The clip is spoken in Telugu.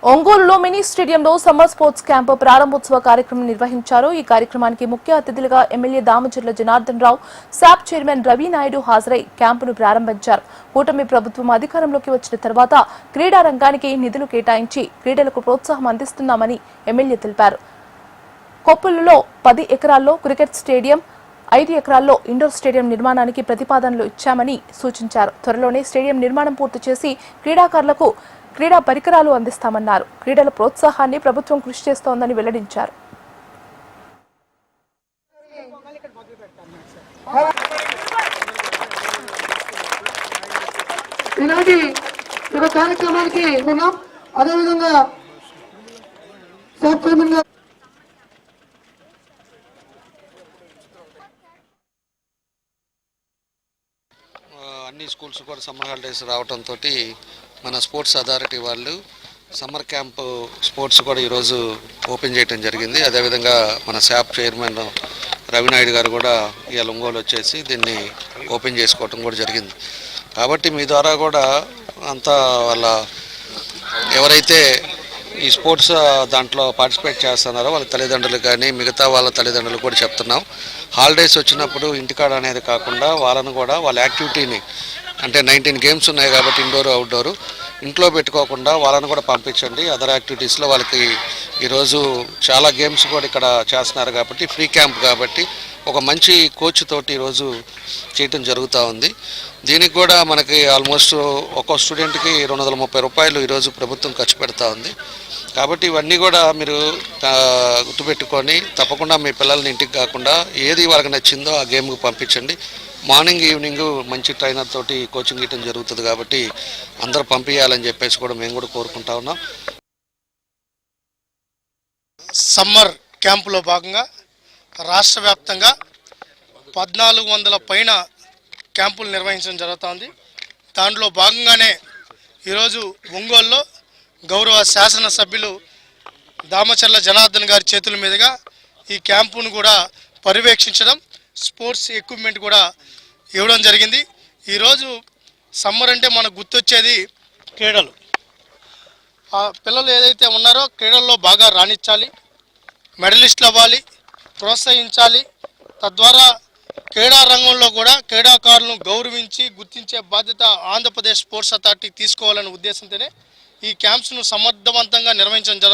ఒంగోలులో మినీ స్టేడియంలో సమ్మర్ స్పోర్ట్స్ క్యాంపు ప్రారంభోత్సవ కార్యక్రమం నిర్వహించారు. ఈ కార్యక్రమానికి ముఖ్య అతిథులుగా MLA Damacharla Janardhan Rao, SAAP chairman Ravi Naidu హాజరై క్యాంపును ప్రారంభించారు. కూటమి ప్రభుత్వం అధికారంలోకి వచ్చిన తర్వాత క్రీడా రంగానికి నిధులు కేటాయించి క్రీడలకు ప్రోత్సాహం అందిస్తున్నామని ఎమ్మెల్యే తెలిపారు. కొప్పులలో 10 ఎకరాల్లో క్రికెట్ స్టేడియం, 5 ఎకరాల్లో ఇండోర్ స్టేడియం నిర్మాణానికి ప్రతిపాదనలు ఇచ్చామని సూచించారు. త్వరలోనే స్టేడియం నిర్మాణం పూర్తి చేసి క్రీడాకారులకు క్రీడా పరికరాలు అందిస్తామన్నారు. క్రీడల ప్రోత్సాహాన్ని ప్రభుత్వం కృషి చేస్తోందని వెల్లడించారు. ఈనాటి కార్యక్రమానికి ఉన్నాం. అదేవిధంగా అన్ని స్కూల్స్ కూడా సమ్మర్ హాలిడేస్ రావడంతో మన స్పోర్ట్స్ అథారిటీ వాళ్ళు సమ్మర్ క్యాంప్ స్పోర్ట్స్ కూడా ఈరోజు ఓపెన్ చేయడం జరిగింది. అదేవిధంగా మన శాప్ చైర్మన్ రవినాయుడు గారు కూడా ఇవాళ ఒంగోలు వచ్చేసి దీన్ని ఓపెన్ చేసుకోవటం కూడా జరిగింది. కాబట్టి మీ ద్వారా కూడా అంతా వాళ్ళ ఎవరైతే ఈ స్పోర్ట్స్ దాంట్లో పార్టిసిపేట్ చేస్తున్నారో వాళ్ళ తల్లిదండ్రులు కానీ మిగతా వాళ్ళ తల్లిదండ్రులు కూడా చెప్తున్నాం. హాలిడేస్ వచ్చినప్పుడు ఇంటికాడ అనేది కాకుండా వాళ్ళను కూడా వాళ్ళ యాక్టివిటీని అంటే 19 గేమ్స్ ఉన్నాయి కాబట్టి ఇండోర్ అవుట్డోరు ఇంట్లో పెట్టుకోకుండా వాళ్ళను కూడా పంపించండి. అదర్ యాక్టివిటీస్లో వాళ్ళకి ఈరోజు చాలా గేమ్స్ కూడా ఇక్కడ చేస్తున్నారు కాబట్టి ఫ్రీ క్యాంప్ కాబట్టి ఒక మంచి కోచ్ తోటి ఈరోజు చేయటం జరుగుతూ ఉంది. దీనికి కూడా మనకి ఆల్మోస్ట్ ఒక్కో స్టూడెంట్కి 230 రూపాయలు ఈరోజు ప్రభుత్వం ఖర్చు పెడతా ఉంది. కాబట్టి ఇవన్నీ కూడా మీరు గుర్తుపెట్టుకొని తప్పకుండా మీ పిల్లల్ని ఇంటికి కాకుండా ఏది వాళ్ళకి నచ్చిందో ఆ గేమ్కి పంపించండి. మార్నింగ్ ఈవినింగ్ మంచి ట్రైనర్ తోటి కోచింగ్ ఇవ్వడం జరుగుతుంది కాబట్టి అందరూ పంపించాలని చెప్పేసి కూడా మేము కూడా కోరుకుంటా ఉన్నాం. సమ్మర్ క్యాంపులో భాగంగా రాష్ట్ర వ్యాప్తంగా 1400 పైన క్యాంపులు నిర్వహించడం జరుగుతుంది. దాంట్లో భాగంగానే ఈరోజు ఒంగోలులో గౌరవ శాసనసభ్యులు దామచర్ల జనార్దన్ గారి చేతుల మీదుగా ఈ క్యాంపును కూడా పర్యవేక్షించడం, స్పోర్ట్స్ ఎక్విప్మెంట్ కూడా ఇవ్వడం జరిగింది. ఈరోజు సమ్మర్ అంటే మనకు గుర్తొచ్చేది క్రీడలు. ఆ పిల్లలు ఏదైతే ఉన్నారో క్రీడల్లో బాగా రాణించాలి, మెడలిస్టులు అవ్వాలి, ప్రోత్సహించాలి. తద్వారా క్రీడా రంగంలో కూడా క్రీడాకారులను గౌరవించి గుర్తించే బాధ్యత ఆంధ్రప్రదేశ్ స్పోర్ట్స్ అథారిటీ తీసుకోవాలనే ఉద్దేశంతోనే ఈ క్యాంప్స్ను సమర్థవంతంగా నిర్వహించడం జరుగుతుంది.